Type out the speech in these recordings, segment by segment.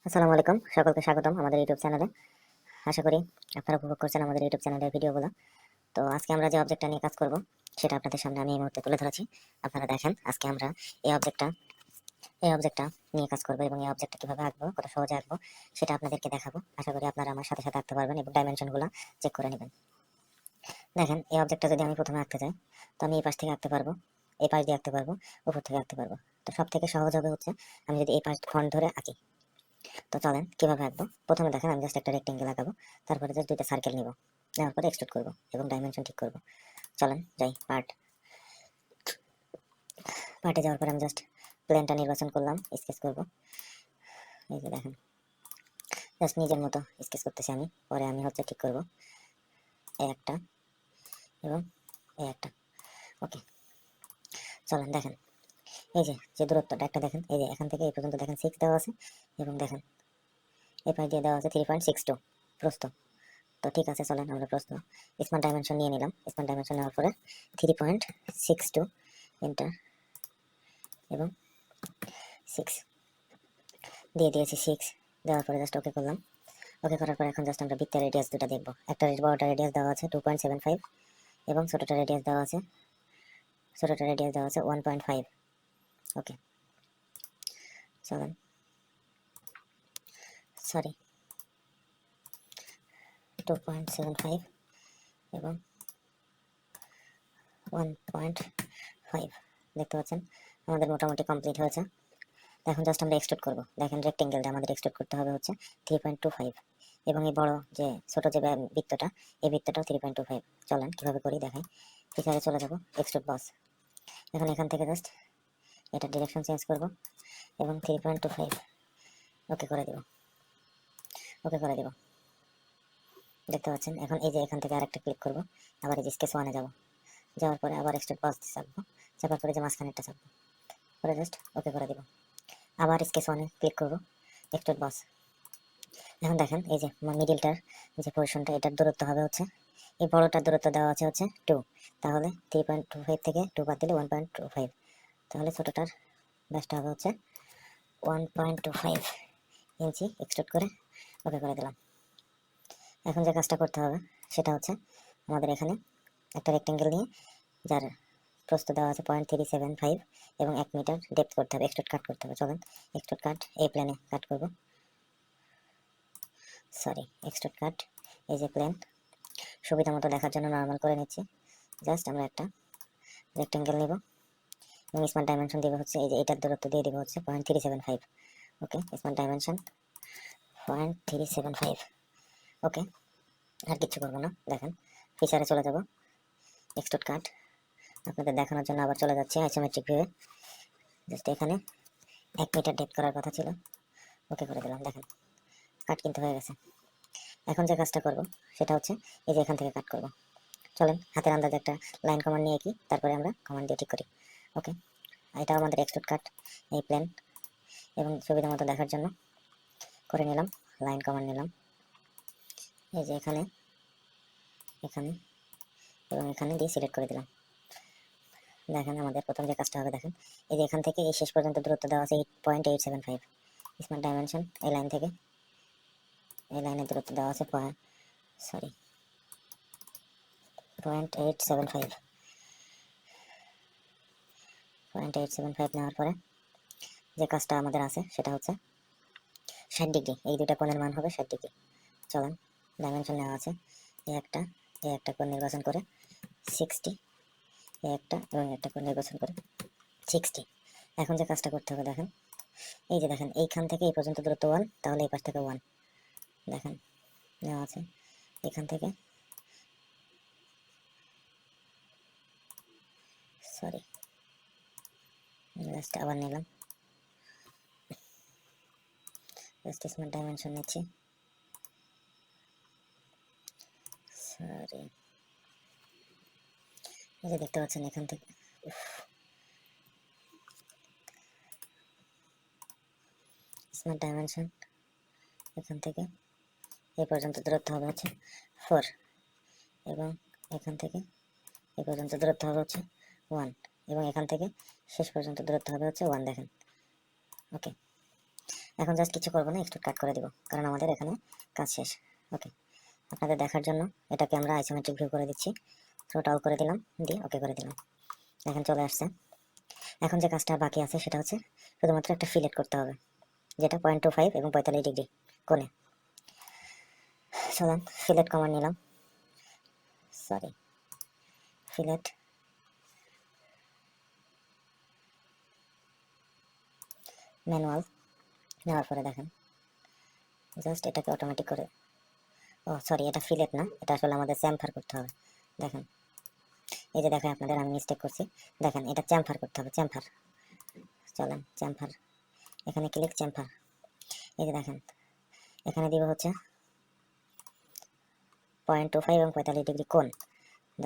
আসসালামু আলাইকুম, সকলকে স্বাগতম আমাদের ইউটিউব চ্যানেলে। আশা করি আপনারা উপভোগ করছেন আমাদের ইউটিউব চ্যানেলের ভিডিওগুলো। তো আজকে আমরা যে অবজেক্টটা নিয়ে কাজ করব সেটা আপনাদের সামনে আমি এই মুহূর্তে তুলে ধরেছি। আপনারা দেখেন, আজকে আমরা এই অবজেক্টটা নিয়ে কাজ করব এবং এই অবজেক্টটা কিভাবে আঁকবো, কত সহজে আঁকবো সেটা আপনাদেরকে দেখাবো। আশা করি আপনারা আমার সাথে সাথে আঁকতে পারবেন এবং ডাইমেনশনগুলো চেক করে নেবেন। দেখেন, এই অবজেক্টটা যদি আমি প্রথমে আঁকতে চাই, তো আমি এই পাশ থেকে আঁকতে পারবো, এই পাশ দিয়ে আঁকতে পারবো, উপর থেকে আঁকতে পারবো। তো সব থেকে সহজ হবে হচ্ছে আমি যদি এই পাশ ফ্রন্ট ধরে আঁকি। তো চলেন কিভাবে আঁকবো। প্রথমে দেখেন, আমি জাস্ট একটা রেক্টেঙ্গেল আঁকাবো, তারপরে জাস্ট দুইটা সার্কেল নিব, নেওয়ার পরে এক্সট্রুড করবো এবং ডাইমেনশন ঠিক করবো। চলেন যাই পার্টে যাওয়ার পরে আমি জাস্ট প্লেনটা নির্বাচন করলাম, স্কেচ করব। এই যে দেখেন, জাস্ট নিজের মতো স্কেচ করতেছি আমি, পরে আমি হচ্ছে ঠিক করব এই একটা এবং এই একটা। ওকে, চলেন দেখেন, এই যে দূরত্বটা একটা দেখেন, এই যে এখান থেকে এই পর্যন্ত দেখেন 6 দেওয়া আছে এবং দেখেন এই পাশ দিয়ে দেওয়া আছে 3.62 প্রস্থ। তো ঠিক আছে, চলেন আমরা প্রস্থ স্মার্ট ডাইমেনশন নিয়ে নিলাম। স্মার্ট ডাইমেনশন নেওয়ার পরে 3.62 এন্টার এবং 6 দিয়ে দিয়েছি। 6 দেওয়ার পরে জাস্ট ওকে করলাম। ওকে করার পর এখন জাস্ট আমরা বৃত্তের রেডিয়াস দুটো দেখবো। একটা বড়টা রেডিয়াস দেওয়া আছে 2.75 এবং ছোটটা রেডিয়াস দেওয়া আছে 1.5। ওকে, চলেন, সরি 2.75 এবং 1.5 দেখতে পাচ্ছেন আমাদের মোটামুটি কমপ্লিট হয়েছে। এখন জাস্ট আমরা এক্সট্রুড করব। দেখেন, রেক্টেঙ্গেলটা আমাদের এক্সট্রুড করতে হবে হচ্ছে 3.25 এবং এই বড় যে ছোট যে বৃত্তটা, এই বৃত্তটাও 3.25। চলেন কিভাবে করি দেখাই। ফিচারে চলে যাব, এক্সট্রুড বস। এখন এখান থেকে জাস্ট এটা ডিরেকশন চেঞ্জ করব এবং 3.25 ওকে করে দেব। দেখতে পাচ্ছেন। এখন এই যে এখান থেকে আরেকটা ক্লিক করব, আবার এই যে স্কেচ ওয়ানে যাব, যাওয়ার পরে আবার এক্সট্রুড বস চাপবো, চাপার পরে যে মাঝখানেরটা চাপবো, পরে জাস্ট ওকে করে দেব। আবার স্কেচ ওয়ানে ক্লিক করব, এক্সট্রুড বস। এখন দেখেন, এই যে মিডিলটার যে পজিশনটা, এটার দূরত্ব হবে হচ্ছে, এই বড়টার দূরত্ব দেওয়া আছে হচ্ছে 2, তাহলে 3.25 থেকে 2 বাদ দিলে 1.25, তাহলে ছোটটার ব্যাসটা হবে হচ্ছে 1.25 ইঞ্চি। এক্সট্রুড করে ওকে করে দিলাম। এখন যে কাজটা করতে হবে সেটা হচ্ছে আমাদের এখানে একটা রেক্টেঙ্গেল নিয়ে, যার প্রস্থ দেওয়া আছে 0.375 এবং 1 মিটার ডেপথ করতে হবে, এক্সট্রুড কাট করতে হবে। চলেন এক্সট্রুড কাট এই প্লেনে কাট করব, এক্সট্রুড কাট এই যে প্লেন। সুবিধা মতো দেখার জন্য নর্মাল করে নিচ্ছি। জাস্ট আমরা একটা রেক্টেঙ্গেল নিব এবং স্মার্ট ডাইমেনশন দিব হচ্ছে, এই যে এটার দূরত্ব দিয়ে দিব হচ্ছে 0.375। ওকে, স্মার্ট ডাইমেনশন 0.375। ওকে, আর কিছু করবো না। দেখেন, ফিচারে চলে যাব, এক্সট্রুড কাট। আপনাদের দেখানোর জন্য আবার চলে যাচ্ছে আইসোমেট্রিক ভিউয়ে। জাস্ট এখানে 1 মিটার ডেপথ করার কথা ছিল, ওকে করে দিলাম। দেখেন, কাট কিন্তু হয়ে গেছে। এখন যে কাজটা করব সেটা হচ্ছে এই যে এখান থেকে কাট করব। চলেন হাতের আন্দাজে একটা লাইন কমান্ড নিয়ে কি, তারপরে আমরা কমান্ড দিয়ে ঠিক করি। ওকে, এটা আমাদের এক্সট্রুড কাট এই প্লেন, এবং সুবিধা মতো দেখার জন্য করে নিলাম, লাইন কমান্ড নিলাম। এই যে এখানে এখানে এবং এখানে দিয়ে সিলেক্ট করে দিলাম। দেখেন আমাদের প্রথম যে কাজটা হবে, দেখেন এই যে এখান থেকে এই শেষ পর্যন্ত দূরত্ব দেওয়া আছে 8.875। স্মার্ট ডাইমেনশন এই লাইন থেকে এই লাইনের দূরত্ব দেওয়া আছে 0.875। 0.875 নেওয়ার পরে যে কাজটা আমাদের আছে সেটা হচ্ছে 60 ডিগ্রি, এই দুইটা কোণের মান হবে 60 ডিগ্রি। চলেন, ডাইমেনশন নেওয়া আছে এই একটা কোণ নির্বাচন করে 60, এই একটা এবং একটা কোণ নির্বাচন করে 60। এখন যে কাজটা করতে হবে, দেখেন এই যে দেখেন এইখান থেকে এই পর্যন্ত দূরত্ব 1, তাহলে এই পাশ থেকে 1 দেখেন নেওয়া আছে। এখান থেকে জাস্ট আবার নিলাম, জাস্ট স্মার্ট ডাইমেনশন নিচ্ছি। এই যে দেখতে পাচ্ছেন এখান থেকে স্মার্ট ডাইমেনশন এখান থেকে এই পর্যন্ত দূরত্ব হবে হচ্ছে 4 এবং এখান থেকে এই পর্যন্ত দূরত্ব হবে হচ্ছে 1 এবং এখান থেকে শেষ পর্যন্ত দূরত্ব হবে হচ্ছে 1। দেখেন, ওকে। এখন জাস্ট কিছু করবো না, এক্সট্রুড কাট করে দিব, কারণ আমাদের এখানে কাজ শেষ। ওকে, আপনাদের দেখার জন্য এটাকে আমরা আইসোমেট্রিক ভিউ করে দিচ্ছি। থ্রোট অল করে দিলাম, দিয়ে ওকে করে দিলাম। এখন চলে আসছে। এখন যে কাজটা বাকি আছে সেটা হচ্ছে শুধুমাত্র একটা ফিলেট করতে হবে, যেটা 0.25 এবং 45 ডিগ্রি কোণে। চলেন ফিলেট কমান্ড নিলাম, সরি ফিলেট ম্যানুয়াল নেওয়ার পরে দেখেন জাস্ট এটাকে অটোমেটিক করে, ও সরি এটা ফিলেট না, এটা আসলে আমাদের চ্যাম্ফার করতে হবে। দেখেন এই যে দেখেন আপনাদের আমি মিস্টেক করছি, দেখেন এটা চ্যাম্ফার করতে হবে, চ্যাম্ফার। চলেন চ্যাম্ফার, এখানে ক্লিক চ্যাম্ফার। এই যে দেখেন এখানে দিব হচ্ছে 0.25 এবং 45 ডিগ্রি কোণ।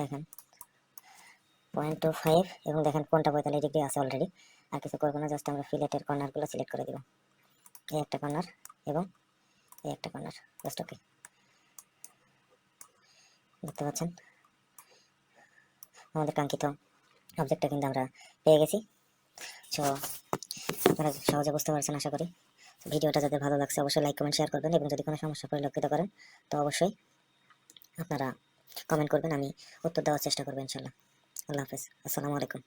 দেখেন 0.25 এবং দেখেন কোণটা 45 ডিগ্রি আছে অলরেডি। আর কিছু করবো না, জাস্ট আমরা ফিলেটের কর্নারগুলো সিলেক্ট করে দিব, এই একটা কর্নার এবং এই একটা কর্নার, জাস্ট ওকে। দেখতে পাচ্ছেন আমাদের কাঙ্ক্ষিত অবজেক্টটা কিন্তু আমরা পেয়ে গেছি। সো আপনারা সহজে বুঝতে পারছেন আশা করি। ভিডিওটা যাদের ভালো লাগছে অবশ্যই লাইক কমেন্ট শেয়ার করবেন, এবং যদি কোনো সমস্যা পরিলক্ষিত করেন তো অবশ্যই আপনারা কমেন্ট করবেন, আমি উত্তর দেওয়ার চেষ্টা করবো ইনশাল্লাহ। আল্লাহ হাফেজ, আসসালামু আলাইকুম।